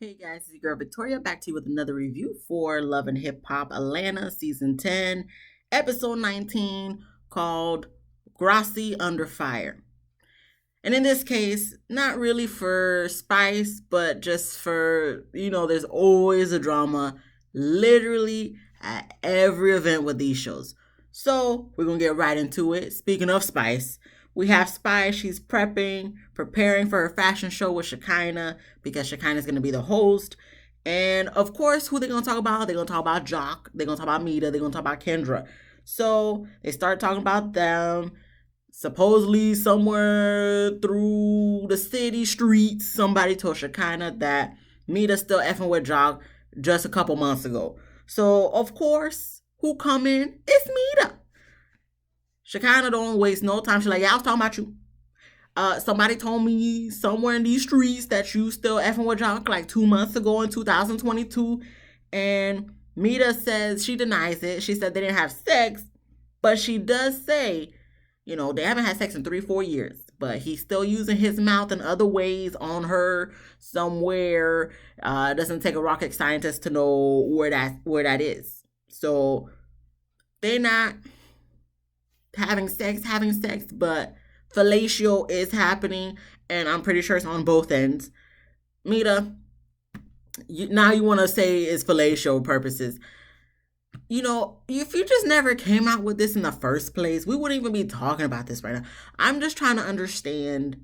Hey guys, it's your girl Victoria back to you with another review for Love and Hip Hop Atlanta Season 10, Episode 19, called Graci Under Fire. And in this case, not really for spice, but just for, there's always a drama literally at every event with these shows. So we're going to get right into it. Speaking of spice, we have Spice. She's preparing for her fashion show with Shekinah because Shekinah's going to be the host. And of course, who they going to talk about? They're going to talk about Jock. They're going to talk about Mita. They're going to talk about Kendra. So they start talking about them. Supposedly, somewhere through the city streets, somebody told Shekinah that Mita's still effing with Jock just a couple months ago. So, of course, who come in? It's Mita. Shekinah don't waste no time. She's like, yeah, I was talking about you. Somebody told me somewhere in these streets that you still effing with Jock like 2 months ago in 2022. And Mita says she denies it. She said they didn't have sex, but she does say, they haven't had sex in 3-4 years, but he's still using his mouth in other ways on her somewhere. It doesn't take a rocket scientist to know where that is. So they're not having sex, but fellatio is happening, and I'm pretty sure it's on both ends. Mita, now you want to say it's fellatio purposes. If you just never came out with this in the first place, we wouldn't even be talking about this right now. I'm just trying to understand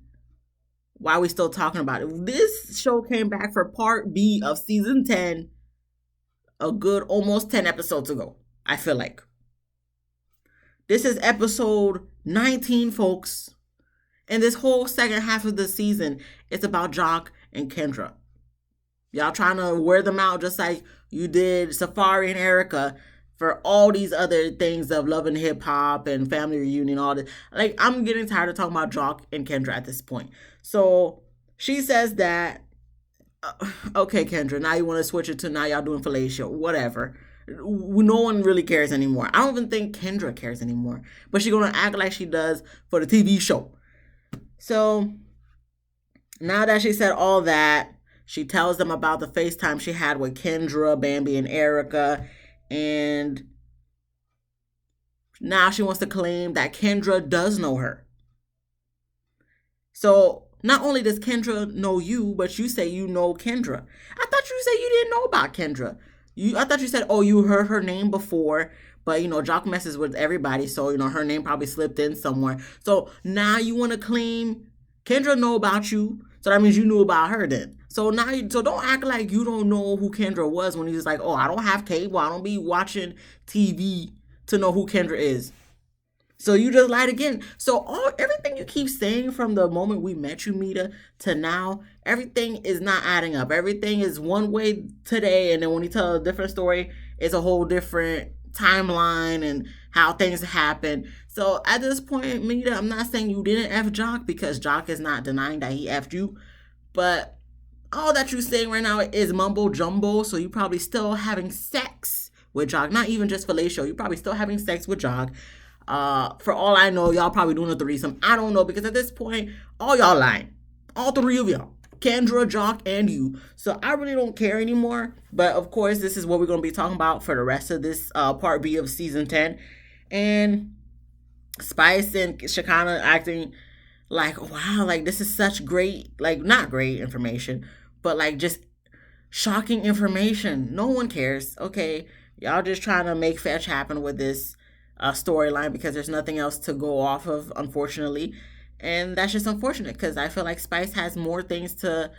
why we still talking about it. This show came back for part B of season 10 a good almost 10 episodes ago, I feel like. This is episode 19, folks. And this whole second half of the season is about Jock and Kendra. Y'all trying to wear them out just like you did Safari and Erica for all these other things of Love and Hip Hop and Family Reunion, all this. Like, I'm getting tired of talking about Jock and Kendra at this point. So she says that, okay, Kendra, now you want to switch it to now y'all doing fellatio, whatever. No one really cares anymore. I don't even think Kendra cares anymore. But she's going to act like she does for the TV show. So now that she said all that, she tells them about the FaceTime she had with Kendra, Bambi, and Erica. And now she wants to claim that Kendra does know her. So not only does Kendra know you, but you say you know Kendra. I thought you said you didn't know about Kendra. I thought you said, oh, you heard her name before. But, Jock messes with everybody. So, her name probably slipped in somewhere. So now you want to claim Kendra know about you. So that means you knew about her then. So so don't act like you don't know who Kendra was when he's like, oh, I don't have cable. I don't be watching TV to know who Kendra is. So you just lied again. So everything you keep saying from the moment we met you, Mita, to now, everything is not adding up. Everything is one way today, and then when you tell a different story, it's a whole different timeline and how things happen. So at this point, Mita, I'm not saying you didn't F Jock because Jock is not denying that he F'd you, but all that you're saying right now is mumbo jumbo. So you probably still having sex with Jock, not even just fellatio. You're probably still having sex with Jock. For all I know, y'all probably doing a threesome. I don't know, because at this point, all y'all lying. All three of y'all. Kendra, Jock, and you. So I really don't care anymore. But of course, this is what we're going to be talking about for the rest of this part B of season 10. And Spice and Shekinah acting like, wow, like this is such great, like not great information, but like just shocking information. No one cares. Okay, y'all just trying to make fetch happen with this storyline because there's nothing else to go off of, unfortunately. And that's just unfortunate because I feel like Spice has more things to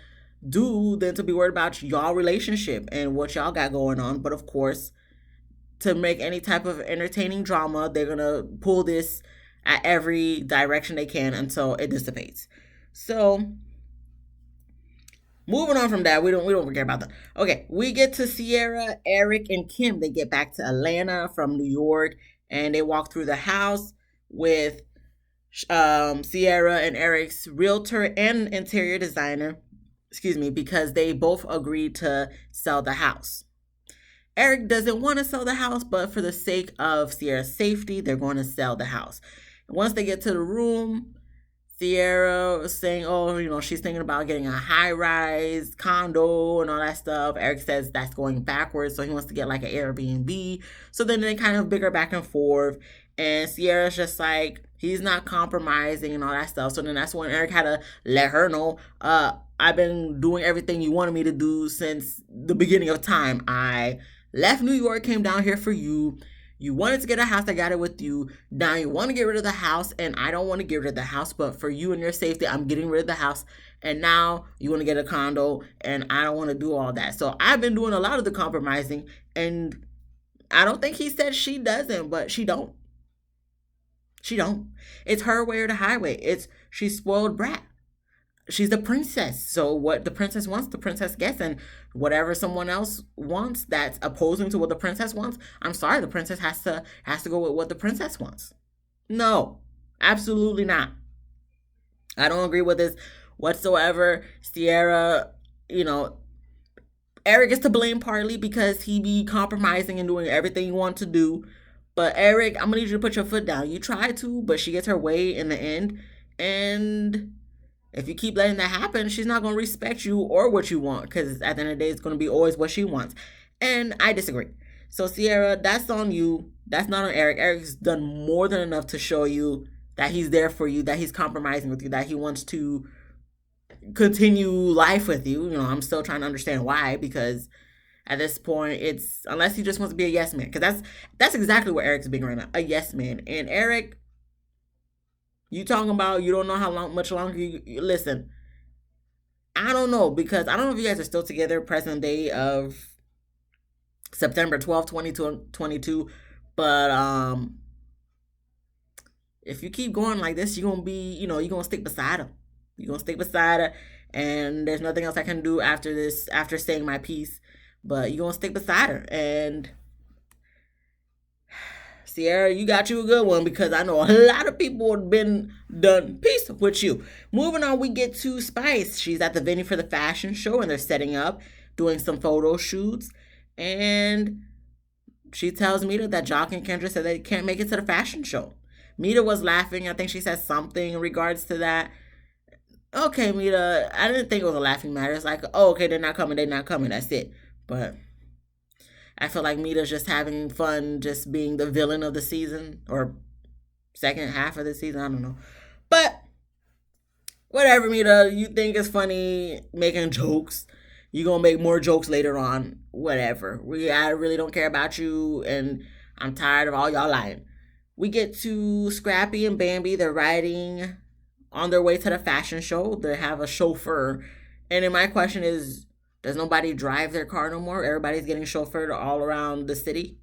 do than to be worried about y'all relationship and what y'all got going on. But of course, to make any type of entertaining drama, they're gonna pull this at every direction they can until it dissipates. So moving on from that, we don't care about that. Okay, we get to Sierra, Eric, and Kim. They get back to Atlanta from New York, and they walk through the house with Sierra and Eric's realtor and interior designer, because they both agreed to sell the house. Eric doesn't want to sell the house, but for the sake of Sierra's safety, they're going to sell the house. Once they get to the room, Sierra was saying, oh, she's thinking about getting a high rise condo and all that stuff. Eric says that's going backwards, so he wants to get like an Airbnb. So then they kind of bicker back and forth. And Sierra's just like, he's not compromising and all that stuff. So then that's when Eric had to let her know, I've been doing everything you wanted me to do since the beginning of time. I left New York, came down here for you. You wanted to get a house, I got it with you. Now you want to get rid of the house, and I don't want to get rid of the house, but for you and your safety, I'm getting rid of the house. And now you want to get a condo, and I don't want to do all that. So I've been doing a lot of the compromising, and I don't think he said she doesn't, but she don't. She don't. It's her way or the highway. She's spoiled brat. She's the princess. So what the princess wants, the princess gets, and whatever someone else wants that's opposing to what the princess wants, I'm sorry, the princess has to go with what the princess wants. No, absolutely not. I don't agree with this whatsoever. Sierra, you know, Eric is to blame partly because he be compromising and doing everything you want to do. But Eric, I'm gonna need you to put your foot down. You try to, but she gets her way in the end. And if you keep letting that happen, she's not going to respect you or what you want, because at the end of the day, it's going to be always what she wants. And I disagree. So, Sierra, that's on you. That's not on Eric. Eric's done more than enough to show you that he's there for you, that he's compromising with you, that he wants to continue life with you. I'm still trying to understand why, because at this point, it's unless he just wants to be a yes man, because that's exactly what Eric's being right now, a yes man. And Eric, you talking about you don't know much longer you listen. I don't know, because I don't know if you guys are still together present day of September 12th, 2022, but if you keep going like this, you're going to stick beside him. You're going to stick beside her, and there's nothing else I can do after this, after saying my piece, but you're going to stick beside her. And Sierra, you got you a good one, because I know a lot of people have been done peace with you. Moving on, we get to Spice. She's at the venue for the fashion show, and they're setting up, doing some photo shoots. And she tells Mita that Jock and Kendra said they can't make it to the fashion show. Mita was laughing. I think she said something in regards to that. Okay, Mita, I didn't think it was a laughing matter. It's like, oh, okay, they're not coming. That's it. But I feel like Mita's just having fun, just being the villain of the season, or second half of the season. I don't know. But whatever, Mita, you think it's funny making jokes. You're going to make more jokes later on. Whatever. I really don't care about you, and I'm tired of all y'all lying. We get to Scrappy and Bambi. They're riding on their way to the fashion show. They have a chauffeur. And then my question is, does nobody drive their car no more? Everybody's getting chauffeured all around the city.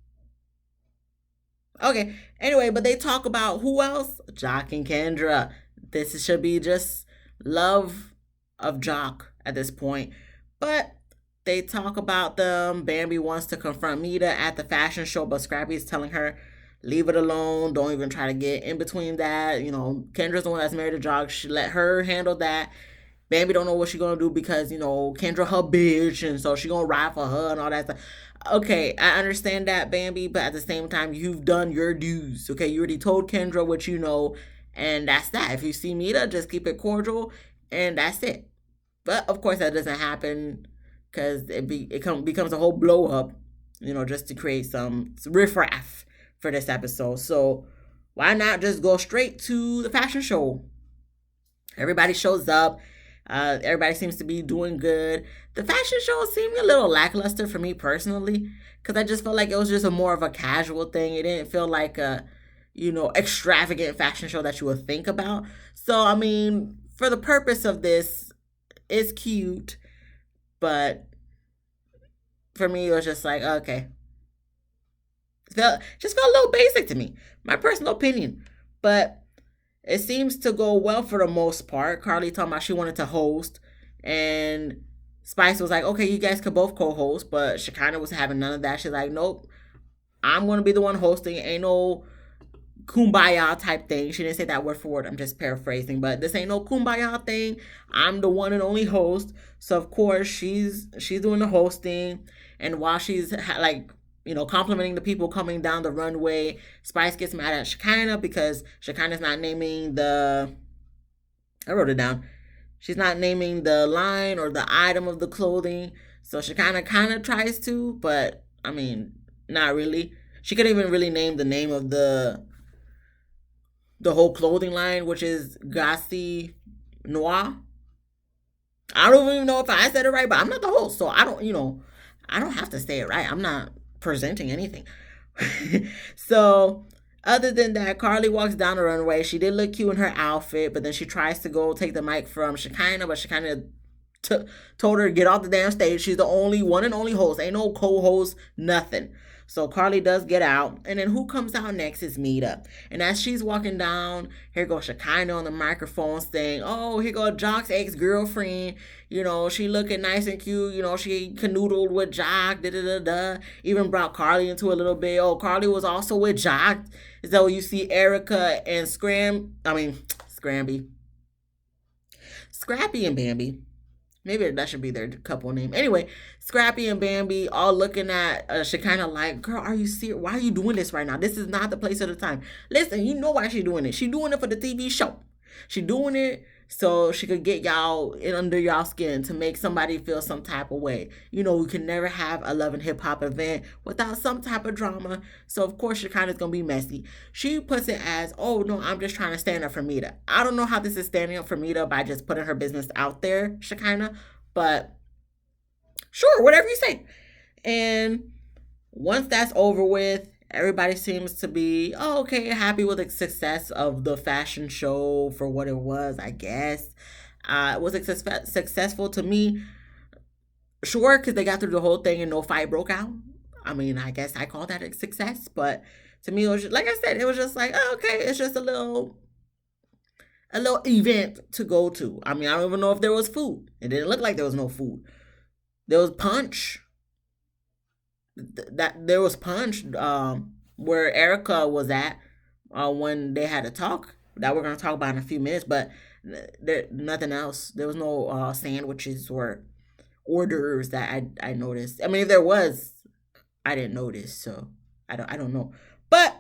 Okay. Anyway, but they talk about who else? Jock and Kendra. This should be just love of Jock at this point. But they talk about them. Bambi wants to confront Mita at the fashion show, but Scrappy's telling her, leave it alone. Don't even try to get in between that. Kendra's the one that's married to Jock. She let her handle that. Bambi don't know what she gonna do because, Kendra her bitch, and so she gonna ride for her and all that stuff. Okay, I understand that, Bambi, but at the same time, you've done your dues. Okay, you already told Kendra what you know, and that's that. If you see Mita, just keep it cordial, and that's it. But of course, that doesn't happen because it becomes a whole blow up, just to create some riffraff for this episode. So why not just go straight to the fashion show? Everybody shows up. Everybody seems to be doing good. The fashion show seemed a little lackluster for me personally, because I just felt like it was just a more of a casual thing. It didn't feel like a, extravagant fashion show that you would think about. So, I mean, for the purpose of this, it's cute, but for me, it was just like, okay. Just felt a little basic to me. My personal opinion. But it seems to go well for the most part. Carly talking about she wanted to host, and Spice was like, okay, you guys could both co-host, but Shekinah was having none of that. She's like, nope, I'm going to be the one hosting. Ain't no kumbaya type thing. She didn't say that word for word. I'm just paraphrasing, but this ain't no kumbaya thing. I'm the one and only host. So, of course, she's doing the hosting, and while she's complimenting the people coming down the runway, Spice gets mad at Shekinah because Shekinah's not naming the I wrote it down. She's not naming the line or the item of the clothing. So she kind of tries to, but I mean, not really. She couldn't even really name the name of the whole clothing line, which is Graci Noir. I don't even know if I said it right, but I'm not the host, so I don't have to say it right. I'm not presenting anything. So, other than that, Carly walks down the runway. She did look cute in her outfit, but then she tries to go take the mic from Shekinah, but Shekinah told her to get off the damn stage. She's the only one and only host. Ain't no co-host, nothing. So Carly does get out, and then who comes out next is Mita. And as she's walking down, here goes Shekinah on the microphone saying, "Oh, here goes Jock's ex-girlfriend. She looking nice and cute. She canoodled with Jock. Da da da da. Even brought Carly into a little bit. Oh, Carly was also with Jock. So you see Erica and Scramby, Scrappy and Bambi. Maybe that should be their couple name. Anyway, Scrappy and Bambi all looking at Shekinah like, girl, are you serious? Why are you doing this right now? This is not the place or the time. Listen, you know why she's doing it. She's doing it for the TV show. She's doing it so she could get y'all in under y'all skin to make somebody feel some type of way. We can never have a Love and Hip Hop event without some type of drama. So, of course, Shekinah's going to be messy. She puts it as, oh, no, I'm just trying to stand up for Mita. I don't know how this is standing up for Mita by just putting her business out there, Shekinah, but sure, whatever you say. And once that's over with, everybody seems to be okay, happy with the success of the fashion show for what it was, I guess. It was successful to me, sure, because they got through the whole thing and no fight broke out. I mean, I guess I call that a success, but to me, it was just, like I said, it was just like, oh, okay, it's just a little event to go to. I mean, I don't even know if there was food. It didn't look like there was no food. There was punch. That there was punch where Erica was at when they had a talk that we're gonna talk about in a few minutes, but there nothing else. There was no sandwiches or orders that I noticed. I mean, if there was, I didn't notice, so I don't know. But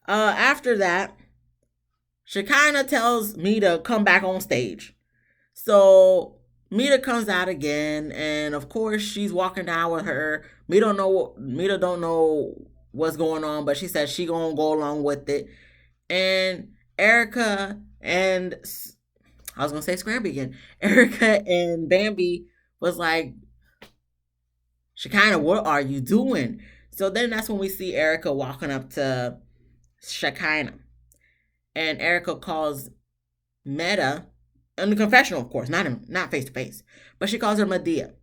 after that, Shekinah tells me to come back on stage. So Mita comes out again, and of course she's walking down with her. Mita don't know what's going on, but she says she gonna go along with it. And Erica and I was gonna say Scramby again. Erica and Bambi was like, Shekinah, what are you doing? So then that's when we see Erica walking up to Shekinah, and Erica calls Meta in the confessional, of course, not face to face, but she calls her Medea.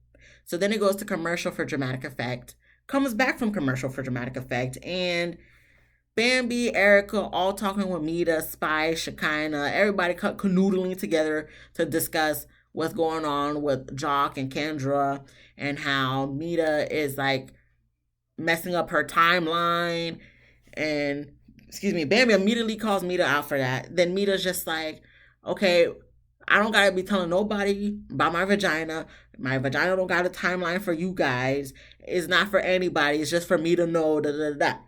So then it goes to commercial for dramatic effect, comes back from commercial for dramatic effect, and Bambi, Erica, all talking with Mita, Spy, Shekinah, everybody canoodling together to discuss what's going on with Jock and Kendra and how Mita is like messing up her timeline. And Bambi immediately calls Mita out for that. Then Mita's just like, okay, I don't gotta be telling nobody about my vagina. My vagina don't got a timeline for you guys. It's not for anybody. It's just for me to know. Da da da.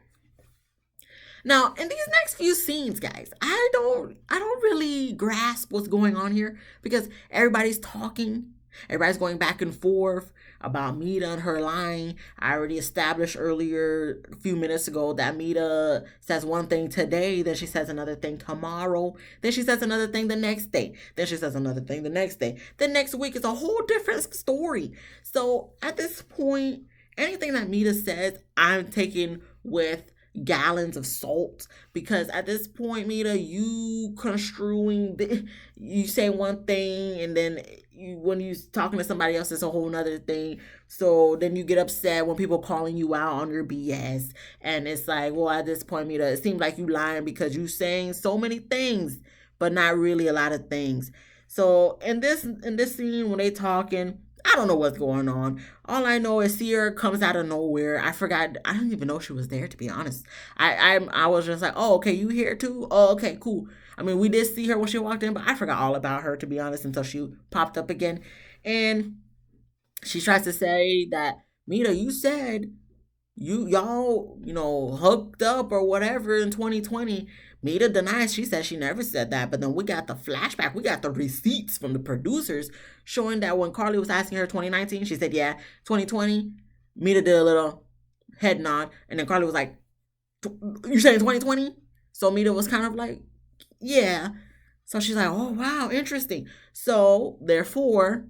Now, in these next few scenes, guys, I don't really grasp what's going on here because everybody's talking. Everybody's going back and forth about Mita and her lying. I already established earlier, a few minutes ago, that Mita says one thing today, then she says another thing tomorrow, then she says another thing the next day, then she says another thing the next day. The next week is a whole different story. So at this point, anything that Mita says, I'm taking with gallons of salt, because at this point, Mita, you you say one thing and then when you talking to somebody else, it's a whole nother thing. So then you get upset when people calling you out on your BS, and it's like, well, at this point, Mita, it seems like you lying because you saying so many things but not really a lot of things. So in this scene when they talking, I don't know what's going on. All I know is Sierra comes out of nowhere. I forgot. I didn't even know she was there, to be honest. I was just like, oh, okay, you here too? Oh, okay, cool. I mean, we did see her when she walked in, but I forgot all about her, to be honest, until she popped up again. And she tries to say that, Mita, you said y'all, hooked up or whatever in 2020, Mita denies she said she never said that, but then we got the flashback. We got the receipts from the producers showing that when Carly was asking her 2019, she said, yeah, 2020. Mita did a little head nod, and then Carly was like, you saying 2020? So Mita was kind of like, yeah. So she's like, oh, wow, interesting. So, therefore,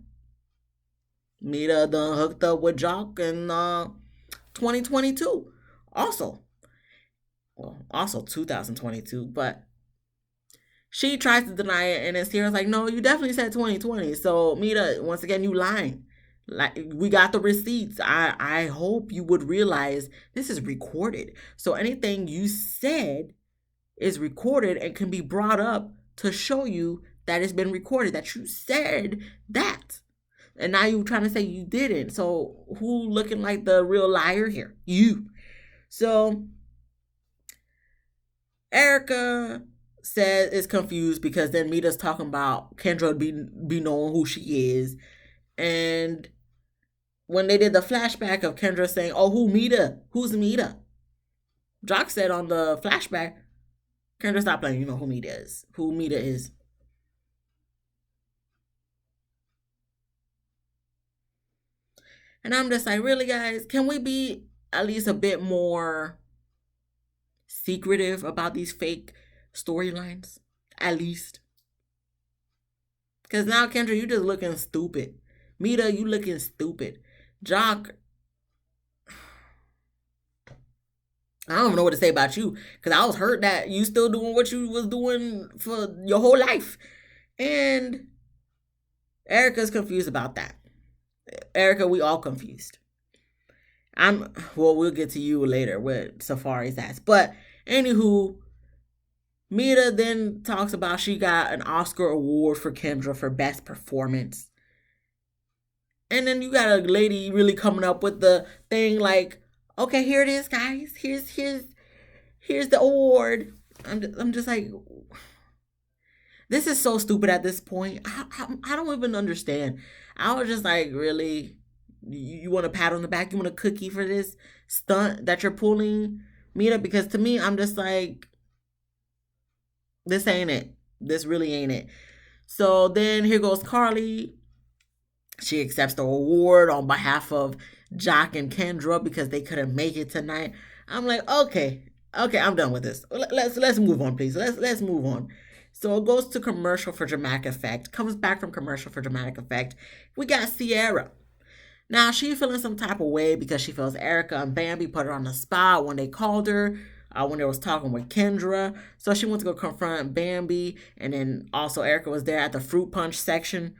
Mita done hooked up with Jock in 2022. Also, well, also 2022, but she tries to deny it, and then Sierra's like, no, you definitely said 2020. So, Mita, once again, you lying. Like, we got the receipts. I hope you would realize this is recorded. So anything you said is recorded and can be brought up to show you that it's been recorded, that you said that. And now you're trying to say you didn't. So who looking like the real liar here? You. So Erica says is confused because then Mita's talking about Kendra be knowing who she is. And when they did the flashback of Kendra saying, oh, who Mita? Who's Mita? Jock said on the flashback, Kendra, stop playing. You know who Mita is. Who Mita is. And I'm just like, really, guys? Can we be at least a bit more secretive about these fake storylines? At least. Because now, Kendra, you just looking stupid. Mita, you looking stupid. Jock, I don't even know what to say about you. Because I was hurt that you still doing what you was doing for your whole life. And Erica's confused about that. Erica, we all confused. We'll get to you later with Safari's ass. But anywho, Mita then talks about she got an Oscar award for Kendra for best performance. And then you got a lady really coming up with the thing like, okay, here it is, guys. Here's the award. I'm just like, this is so stupid at this point. I don't even understand. I was just like, really? You want a pat on the back? You want a cookie for this stunt that you're pulling, Mita? Because to me, I'm just like, this ain't it. This really ain't it. So then here goes Carly. She accepts the award on behalf of Jock and Kendra because they couldn't make it tonight. I'm like, okay, I'm done with this. Let's move on, please. Let's move on. So it goes to commercial for dramatic effect. Comes back from commercial for dramatic effect. We got Sierra. Now, she's feeling some type of way because she feels Erica and Bambi put her on the spot when they called her, when they was talking with Kendra. So she went to go confront Bambi. And then also Erica was there at the fruit punch section.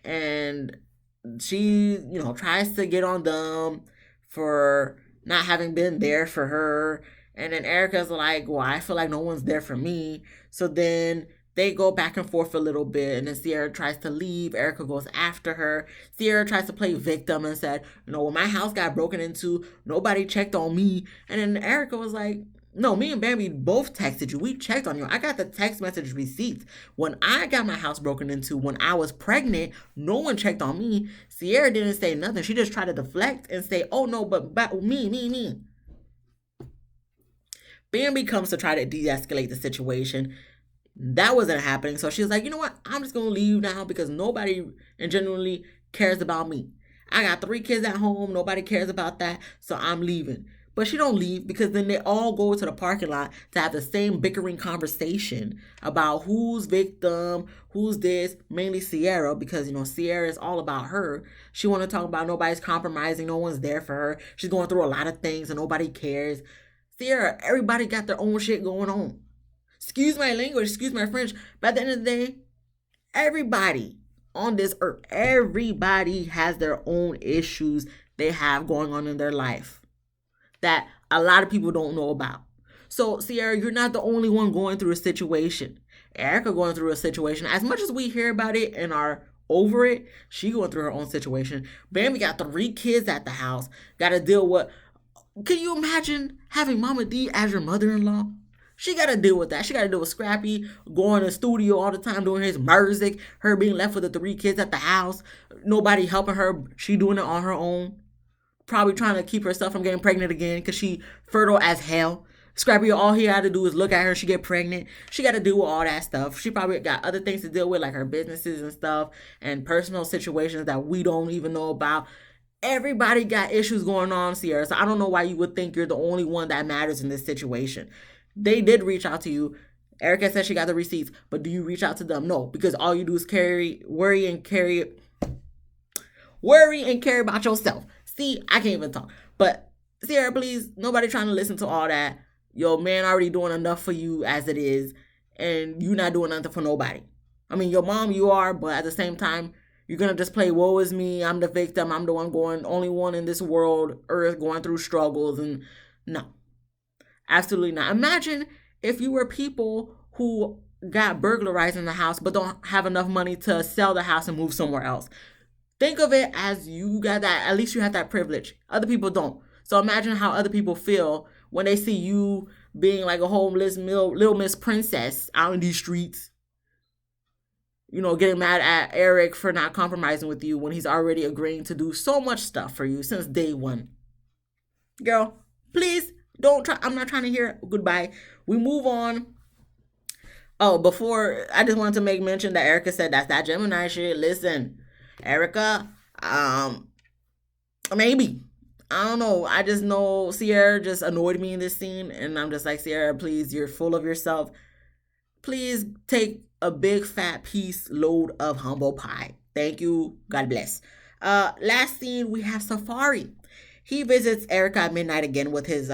And she, tries to get on them for not having been there for her. And then Erica's like, well, I feel like no one's there for me. So then they go back and forth a little bit, and then Sierra tries to leave. Erica goes after her. Sierra tries to play victim and said, when my house got broken into, nobody checked on me. And then Erica was like, no, me and Bambi both texted you. We checked on you. I got the text message receipts. When I got my house broken into, when I was pregnant, no one checked on me. Sierra didn't say nothing. She just tried to deflect and say, oh, no, but me. Bambi comes to try to de-escalate the situation. That wasn't happening. So she was like, you know what? I'm just going to leave now because nobody genuinely cares about me. I got 3 kids at home. Nobody cares about that. So I'm leaving. But she don't leave because then they all go to the parking lot to have the same bickering conversation about who's victim, who's this, mainly Sierra, because, Sierra is all about her. She want to talk about nobody's compromising. No one's there for her. She's going through a lot of things and nobody cares. Sierra, everybody got their own shit going on. Excuse my language, excuse my French, but at the end of the day, everybody on this earth, everybody has their own issues they have going on in their life that a lot of people don't know about. So, Sierra, you're not the only one going through a situation. Erica going through a situation. As much as we hear about it and are over it, she going through her own situation. Bambi got 3 kids at the house. Got to deal with... Can you imagine having Mama D as your mother-in-law? She got to deal with that. She got to deal with Scrappy going to the studio all the time doing his music, her being left with the 3 kids at the house, nobody helping her. She doing it on her own. Probably trying to keep herself from getting pregnant again because she fertile as hell. Scrappy, all he had to do is look at her. She get pregnant. She got to deal with all that stuff. She probably got other things to deal with, like her businesses and stuff, and personal situations that we don't even know about. Everybody got issues going on, Sierra. So I don't know why you would think you're the only one that matters in this situation. They did reach out to you. Erica said she got the receipts, but do you reach out to them? No, because all you do is worry and carry about yourself. See, I can't even talk. But Sierra, please, nobody trying to listen to all that. Your man already doing enough for you as it is, and you not doing nothing for nobody. I mean, your mom, you are, but at the same time, you're gonna just play woe is me. I'm the victim. I'm the only one in this world, earth, going through struggles. And no, absolutely not. Imagine if you were people who got burglarized in the house, but don't have enough money to sell the house and move somewhere else. Think of it as you got that. At least you have that privilege. Other people don't. So imagine how other people feel when they see you being like a homeless little Miss Princess out in these streets. You know, getting mad at Eric for not compromising with you when he's already agreeing to do so much stuff for you since day one. Girl, please don't try. I'm not trying to hear goodbye. We move on. Oh, before, I just wanted to make mention that Erica said that's that Gemini shit. Listen, Erica, maybe. I don't know. I just know Sierra just annoyed me in this scene. And I'm just like, Sierra, please, you're full of yourself. Please take a big fat load of humble pie. Thank you. God bless. Last scene, we have Safari. He visits Erica at midnight again with his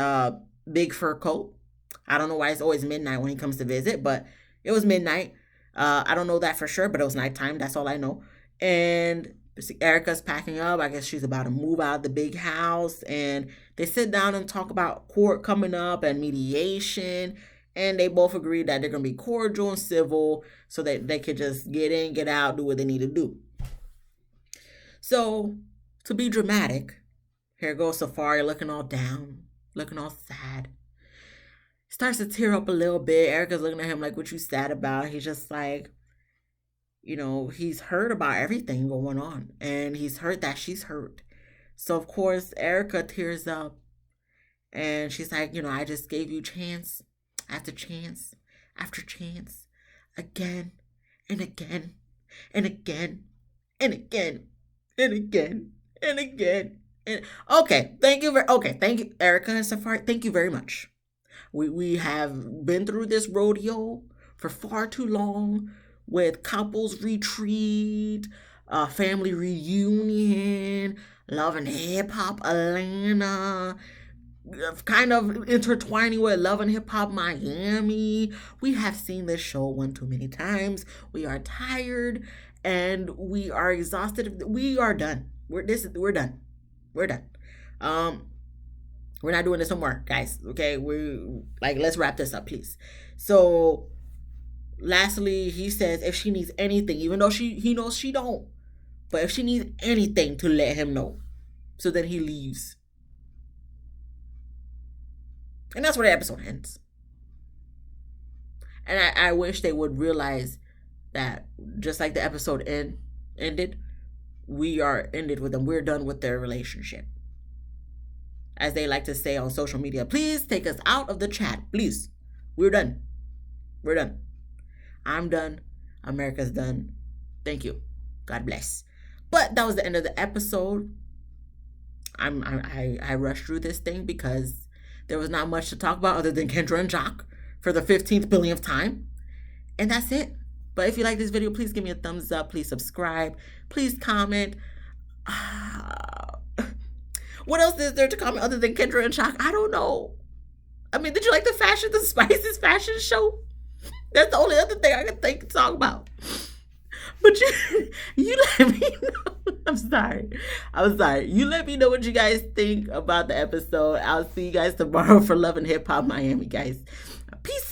big fur coat. I don't know why it's always midnight when he comes to visit, but it was midnight. I don't know that for sure, but it was nighttime. That's all I know. And Erica's packing up. I guess she's about to move out of the big house. And they sit down and talk about court coming up and mediation. And they both agree that they're going to be cordial and civil so that they could just get in, get out, do what they need to do. So, to be dramatic, here goes Safari looking all down, looking all sad. Starts to tear up a little bit. Erica's looking at him like, what you sad about? He's just like, you know, he's hurt about everything going on. And he's hurt that she's hurt. So, of course, Erica tears up. And she's like, you know, I just gave you chance after chance after chance. Again and again and again and again and again and again. And okay, thank you. Thank you, Erica and Safari. Thank you very much. We have been through this rodeo for far too long with couples retreat, family reunion, Love and Hip Hop Atlanta, kind of intertwining with Love and Hip Hop Miami. We have seen this show one too many times. We are tired and we are exhausted. We are done. We're done. We're done. We're not doing this no more, guys. Okay, let's wrap this up, please. So, lastly, he says if she needs anything, even though he knows she don't, but if she needs anything, to let him know. So then he leaves, and that's where the episode ends. And I wish they would realize that just like the episode ended, we are ended with them. We're done with their relationship. As they like to say on social media, please take us out of the chat. Please. We're done. We're done. I'm done. America's done. Thank you. God bless. But that was the end of the episode. I rushed through this thing because there was not much to talk about other than Kendra and Jock for the 15th billionth time. And that's it. But if you like this video, please give me a thumbs up. Please subscribe. Please comment. What else is there to comment other than Kendra and Jock? I don't know. I mean, did you like the Spices fashion show? That's the only other thing I can think to talk about. But you let me know. I'm sorry. You let me know what you guys think about the episode. I'll see you guys tomorrow for Love and Hip Hop Miami, guys. Peace.